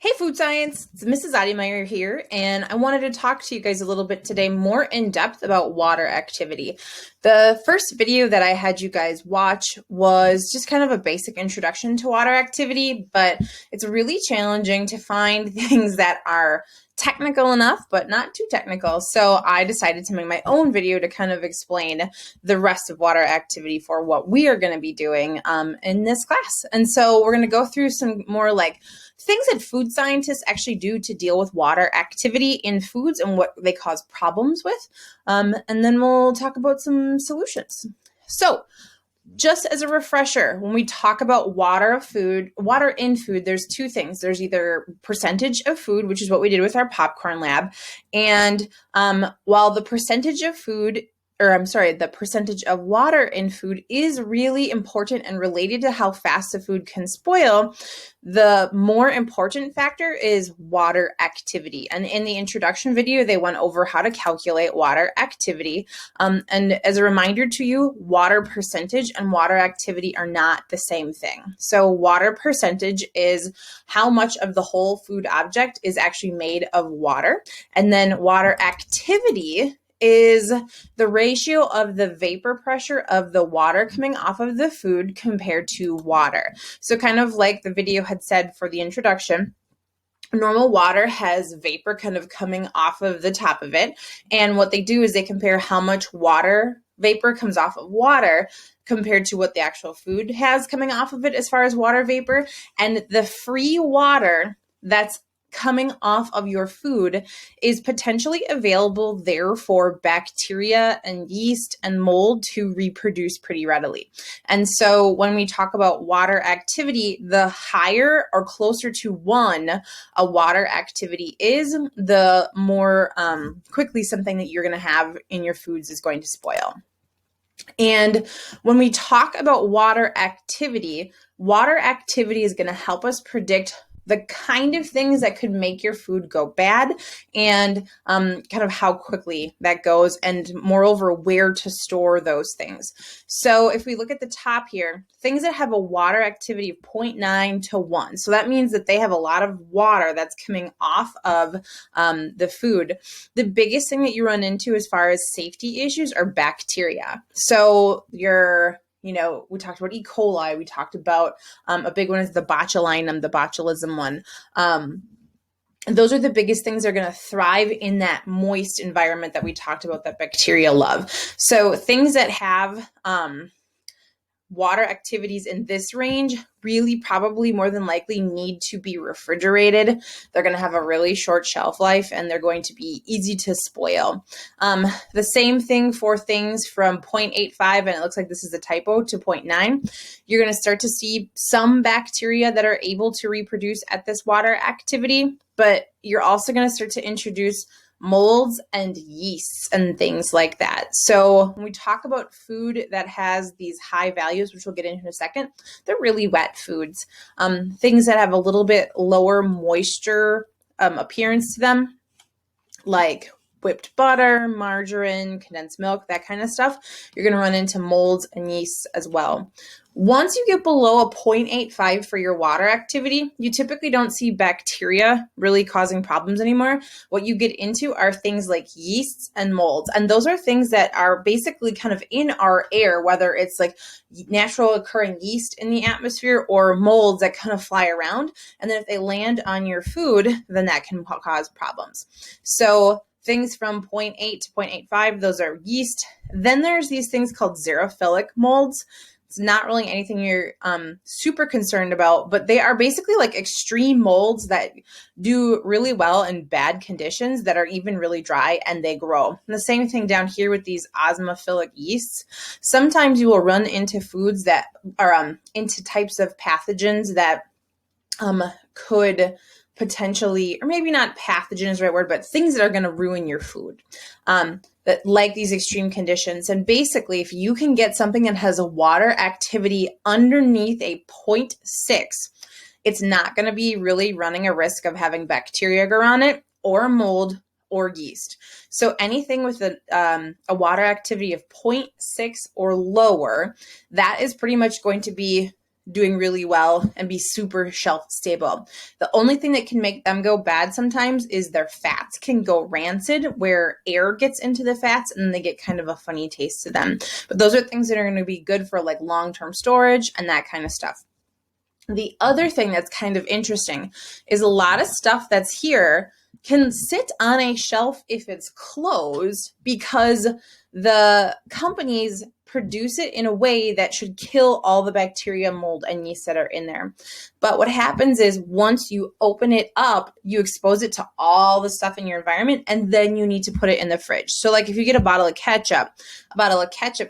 Hey, Food Science, it's Mrs. Ademeyer here, and I wanted to talk to you guys a little bit today more in depth about water activity. The first video that I had you guys watch was just kind of a basic introduction to water activity, but it's really challenging to find things that are technical enough, but not too technical. So I decided to make my own video to kind of explain the rest of water activity for what we are going to be doing in this class. And so we're going to go through some more like things that food scientists actually do to deal with water activity in foods and what they cause problems with. And then we'll talk about some solutions. So just as a refresher, when we talk about water in food, there's two things. There's either percentage of food, which is what we did with our popcorn lab. And while the percentage of the percentage of water in food is really important and related to how fast the food can spoil, the more important factor is water activity. And in the introduction video, they went over how to calculate water activity. And as a reminder to you, water percentage and water activity are not the same thing. So water percentage is how much of the whole food object is actually made of water. And then water activity is the ratio of the vapor pressure of the water coming off of the food compared to water. So kind of like the video had said for the introduction, normal water has vapor kind of coming off of the top of it. And what they do is they compare how much water vapor comes off of water compared to what the actual food has coming off of it as far as water vapor. And the free water that's coming off of your food is potentially available there for bacteria and yeast and mold to reproduce pretty readily. And so when we talk about water activity, the higher or closer to 1 a water activity is, the more quickly something that you're going to have in your foods is going to spoil. And when we talk about water activity is going to help us predict the kind of things that could make your food go bad and kind of how quickly that goes, and moreover, where to store those things. So if we look at the top here, things that have a water activity of 0.9 to 1. So that means that they have a lot of water that's coming off of the food. The biggest thing that you run into as far as safety issues are bacteria. So we talked about E. coli. We talked about a big one is the botulinum, the botulism one. Those are the biggest things that are going to thrive in that moist environment that we talked about that bacteria love. So things that have water activities in this range really probably more than likely need to be refrigerated. They're going to have a really short shelf life and they're going to be easy to spoil. The same thing for things from 0.85, and it looks like this is a typo, to 0.9. You're going to start to see some bacteria that are able to reproduce at this water activity, but you're also going to start to introduce molds and yeasts and things like that. So when we talk about food that has these high values, which we'll get into in a second, they're really wet foods. Things that have a little bit lower moisture appearance to them, like whipped butter, margarine, condensed milk, that kind of stuff, you're going to run into molds and yeasts as well. Once you get below a 0.85 for your water activity, you typically don't see bacteria really causing problems anymore. What you get into are things like yeasts and molds. And those are things that are basically kind of in our air, whether it's like natural occurring yeast in the atmosphere or molds that kind of fly around. And then if they land on your food, then that can cause problems. So things from 0.8 to 0.85, those are yeast. Then there's these things called xerophilic molds. It's not really anything you're super concerned about, but they are basically like extreme molds that do really well in bad conditions that are even really dry, and they grow. And the same thing down here with these osmophilic yeasts. Sometimes you will run into foods that are into types of pathogens that could potentially, or maybe not pathogen is the right word, but things that are going to ruin your food, that like these extreme conditions. And basically, if you can get something that has a water activity underneath a 0.6, it's not going to be really running a risk of having bacteria grow on it or mold or yeast. So anything with a water activity of 0.6 or lower, that is pretty much going to be doing really well and be super shelf stable. The only thing that can make them go bad sometimes is their fats can go rancid, where air gets into the fats and they get kind of a funny taste to them. But those are things that are going to be good for like long-term storage and that kind of stuff. The other thing that's kind of interesting is a lot of stuff that's here can sit on a shelf if it's closed, because the companies produce it in a way that should kill all the bacteria, mold, and yeast that are in there. But what happens is once you open it up, you expose it to all the stuff in your environment, and then you need to put it in the fridge. So like if you get a bottle of ketchup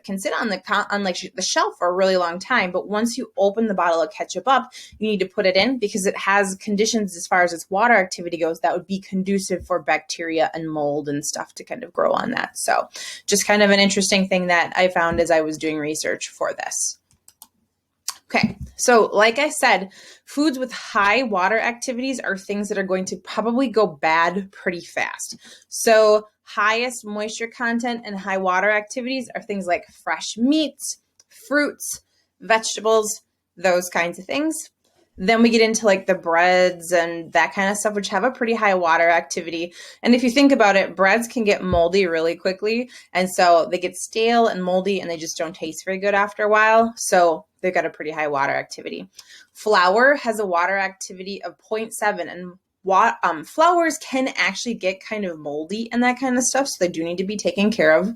can sit on the shelf for a really long time. But once you open the bottle of ketchup up, you need to put it in because it has conditions as far as its water activity goes that would be conducive for bacteria and mold and stuff to kind of grow on that. So just kind of an interesting thing that I found as I was doing research for this. Okay, so like I said, foods with high water activities are things that are going to probably go bad pretty fast. So highest moisture content and high water activities are things like fresh meats, fruits, vegetables, those kinds of things. Then we get into like the breads and that kind of stuff, which have a pretty high water activity. And if you think about it, breads can get moldy really quickly. And so they get stale and moldy and they just don't taste very good after a while. So they've got a pretty high water activity. Flour has a water activity of 0.7, and flours can actually get kind of moldy and that kind of stuff. So they do need to be taken care of.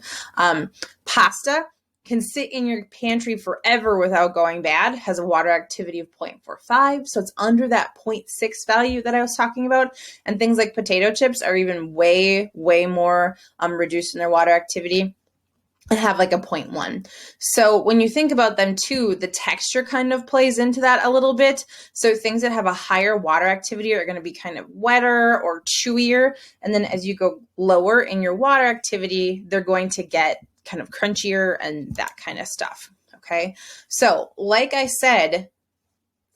Pasta can sit in your pantry forever without going bad, has a water activity of 0.45. So it's under that 0.6 value that I was talking about. And things like potato chips are even way, way more reduced in their water activity and have like a 0.1. So when you think about them too, the texture kind of plays into that a little bit. So things that have a higher water activity are going to be kind of wetter or chewier. And then as you go lower in your water activity, they're going to get kind of crunchier and that kind of stuff. Okay. So like I said,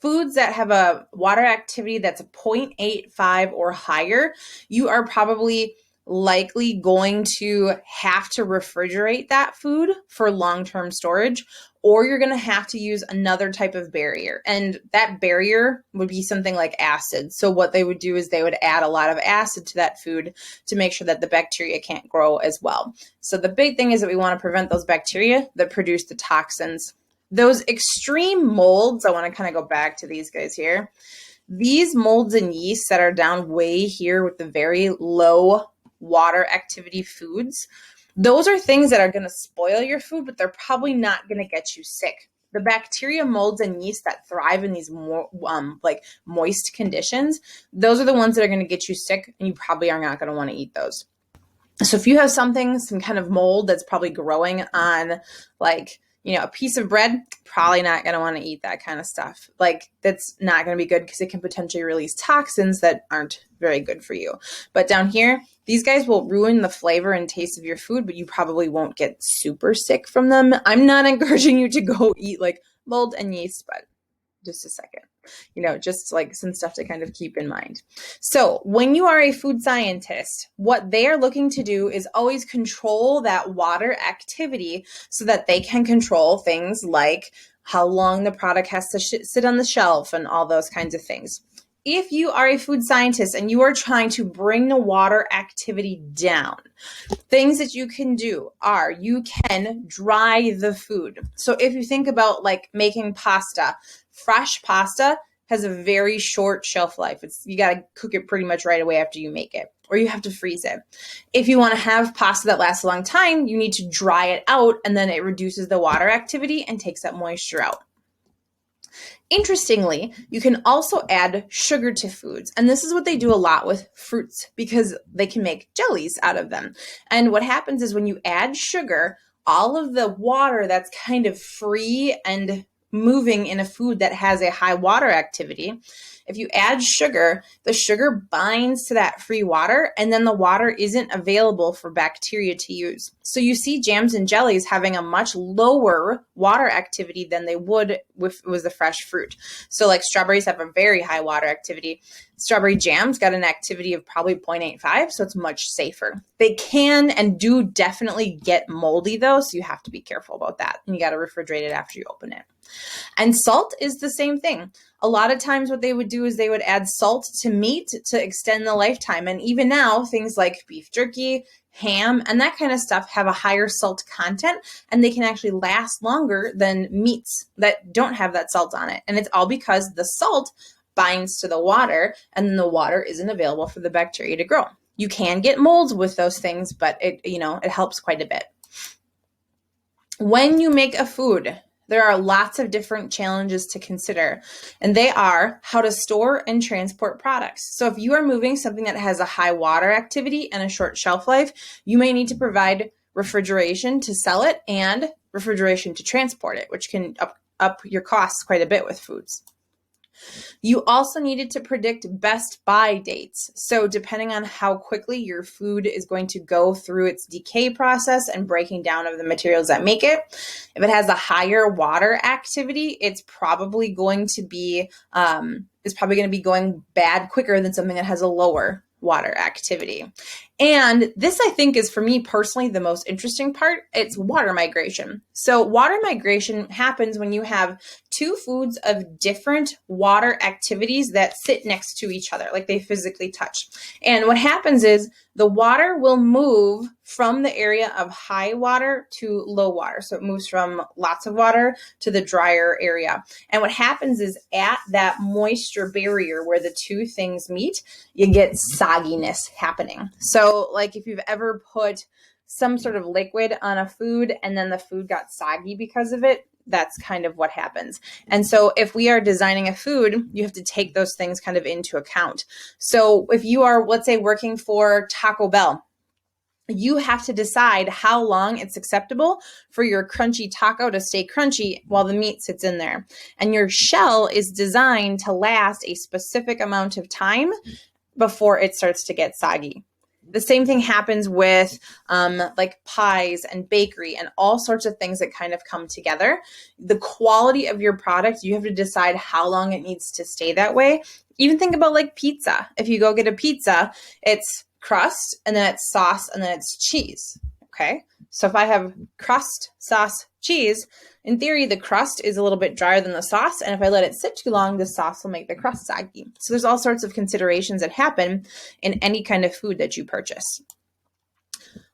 foods that have a water activity that's a 0.85 or higher, you are probably likely going to have to refrigerate that food for long-term storage, or you're going to have to use another type of barrier. And that barrier would be something like acid. So what they would do is they would add a lot of acid to that food to make sure that the bacteria can't grow as well. So the big thing is that we want to prevent those bacteria that produce the toxins. Those extreme molds, I want to kind of go back to these guys here. These molds and yeasts that are down way here with the very low water activity foods, those are things that are going to spoil your food, but they're probably not going to get you sick. The bacteria, molds, and yeast that thrive in these more like moist conditions, those are the ones that are going to get you sick, and you probably are not going to want to eat those. So if you have some kind of mold that's probably growing on like, a piece of bread, probably not going to want to eat that kind of stuff. Like that's not going to be good because it can potentially release toxins that aren't very good for you. But down here, these guys will ruin the flavor and taste of your food, but you probably won't get super sick from them. I'm not encouraging you to go eat like mold and yeast, but just a second. Just like some stuff to kind of keep in mind. So when you are a food scientist, what they are looking to do is always control that water activity so that they can control things like how long the product has to sit on the shelf and all those kinds of things. If you are a food scientist and you are trying to bring the water activity down, things that you can do are you can dry the food. So if you think about like making pasta, fresh pasta has a very short shelf life. You got to cook it pretty much right away after you make it, or you have to freeze it. If you want to have pasta that lasts a long time, you need to dry it out, and then it reduces the water activity and takes that moisture out. Interestingly, you can also add sugar to foods. And this is what they do a lot with fruits because they can make jellies out of them. And what happens is when you add sugar, all of the water that's kind of free and moving in a food that has a high water activity, if you add sugar, the sugar binds to that free water, and then the water isn't available for bacteria to use. So you see jams and jellies having a much lower water activity than they would if it was a fresh fruit. So like strawberries have a very high water activity. Strawberry jam's got an activity of probably 0.85, so it's much safer. They can and do definitely get moldy though, so you have to be careful about that. And you got to refrigerate it after you open it. And salt is the same thing. A lot of times what they would do is they would add salt to meat to extend the lifetime. And even now, things like beef jerky, ham, and that kind of stuff have a higher salt content, and they can actually last longer than meats that don't have that salt on it. And it's all because the salt binds to the water, and then the water isn't available for the bacteria to grow. You can get molds with those things, but it helps quite a bit. When you make a food, there are lots of different challenges to consider, and they are how to store and transport products. So if you are moving something that has a high water activity and a short shelf life, you may need to provide refrigeration to sell it and refrigeration to transport it, which can up your costs quite a bit with foods. You also needed to predict best buy dates. So depending on how quickly your food is going to go through its decay process and breaking down of the materials that make it, if it has a higher water activity, it's probably going to be going bad quicker than something that has a lower water activity. And this, I think, is for me personally the most interesting part. It's water migration. So water migration happens when you have two foods of different water activities that sit next to each other, like they physically touch. And what happens is the water will move from the area of high water to low water. So it moves from lots of water to the drier area. And what happens is at that moisture barrier where the two things meet, you get sogginess happening. So like if you've ever put some sort of liquid on a food and then the food got soggy because of it, that's kind of what happens. And so if we are designing a food, you have to take those things kind of into account. So if you are, let's say, working for Taco Bell, you have to decide how long it's acceptable for your crunchy taco to stay crunchy while the meat sits in there. And your shell is designed to last a specific amount of time before it starts to get soggy. The same thing happens with like pies and bakery and all sorts of things that kind of come together. The quality of your product, you have to decide how long it needs to stay that way. Even think about like pizza. If you go get a pizza, it's crust and then it's sauce and then it's cheese. Okay. So if I have crust, sauce, cheese, in theory, the crust is a little bit drier than the sauce. And if I let it sit too long, the sauce will make the crust soggy. So there's all sorts of considerations that happen in any kind of food that you purchase.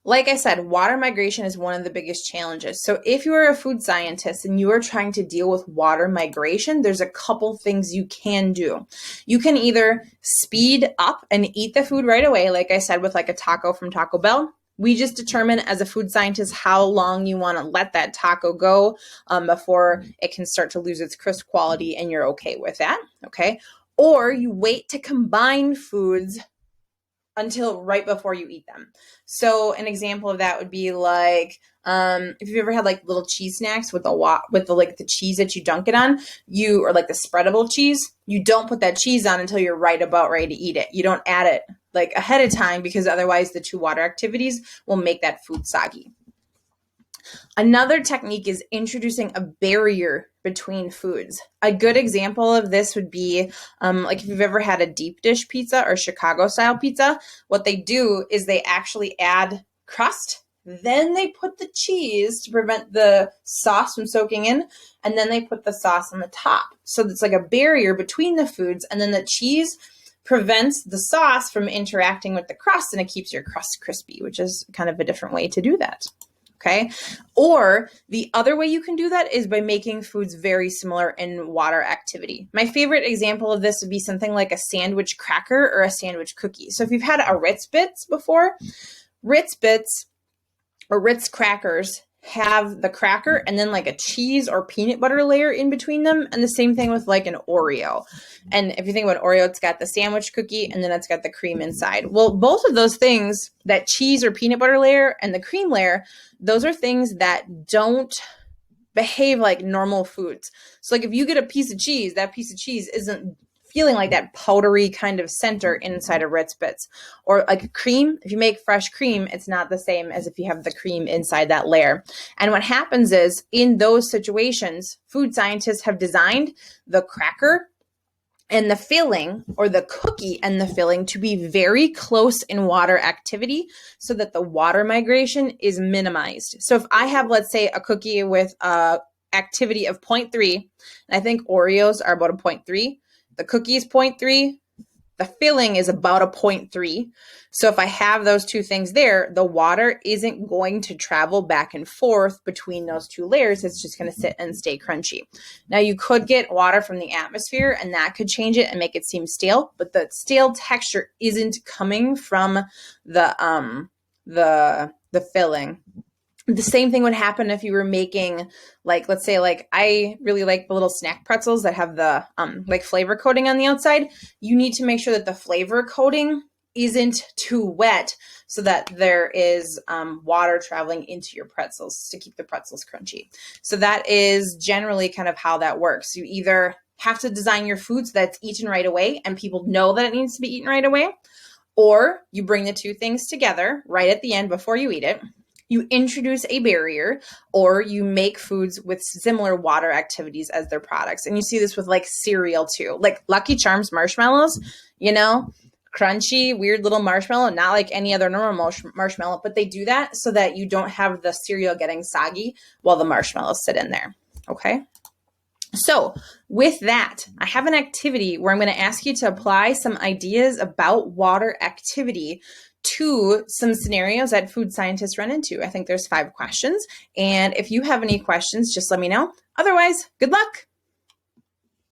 Like I said, water migration is one of the biggest challenges. So if you are a food scientist and you are trying to deal with water migration, there's a couple things you can do. You can either speed up and eat the food right away, like I said, with like a taco from Taco Bell. We just determine as a food scientist how long you want to let that taco go before it can start to lose its crisp quality, and you're okay with that, okay? Or you wait to combine foods until right before you eat them. So an example of that would be like if you've ever had like little cheese snacks with the cheese that you dunk it on, or like the spreadable cheese, you don't put that cheese on until you're right about ready to eat it. You don't add it like ahead of time because otherwise the two water activities will make that food soggy. Another technique is introducing a barrier between foods. A good example of this would be like if you've ever had a deep dish pizza or Chicago style pizza, what they do is they actually add crust, then they put the cheese to prevent the sauce from soaking in, and then they put the sauce on the top. So it's like a barrier between the foods, and then the cheese prevents the sauce from interacting with the crust, and it keeps your crust crispy, which is kind of a different way to do that. Okay. Or the other way you can do that is by making foods very similar in water activity. My favorite example of this would be something like a sandwich cracker or a sandwich cookie. So if you've had a Ritz Bits before, Ritz Bits or Ritz crackers have the cracker and then like a cheese or peanut butter layer in between them. And the same thing with like an Oreo. And if you think about Oreo, it's got the sandwich cookie and then it's got the cream inside. Well, both of those things, that cheese or peanut butter layer and the cream layer, those are things that don't behave like normal foods. So like if you get a piece of cheese, that piece of cheese isn't feeling like that powdery kind of center inside of Ritz Bits. Or like cream, if you make fresh cream, it's not the same as if you have the cream inside that layer. And what happens is in those situations, food scientists have designed the cracker and the filling, or the cookie and the filling, to be very close in water activity so that the water migration is minimized. So if I have, let's say, a cookie with a activity of 0.3, and I think Oreos are about a 0.3, the cookies 0.3, the filling is about a 0.3. So if I have those two things there, the water isn't going to travel back and forth between those two layers. It's just going to sit and stay crunchy. Now you could get water from the atmosphere and that could change it and make it seem stale, but the stale texture isn't coming from the filling. The same thing would happen if you were making, like, let's say, like, I really like the little snack pretzels that have the like flavor coating on the outside. You need to make sure that the flavor coating isn't too wet so that there is water traveling into your pretzels to keep the pretzels crunchy. So that is generally kind of how that works. You either have to design your food so that it's eaten right away and people know that it needs to be eaten right away, or you bring the two things together right at the end before you eat it. You introduce a barrier, or you make foods with similar water activities as their products. And you see this with like cereal too, like Lucky Charms marshmallows, you know, crunchy, weird little marshmallow, not like any other normal marshmallow, but they do that so that you don't have the cereal getting soggy while the marshmallows sit in there. Okay. So with that, I have an activity where I'm going to ask you to apply some ideas about water activity to some scenarios that food scientists run into. I think there's 5 questions. And if you have any questions, just let me know. Otherwise, good luck.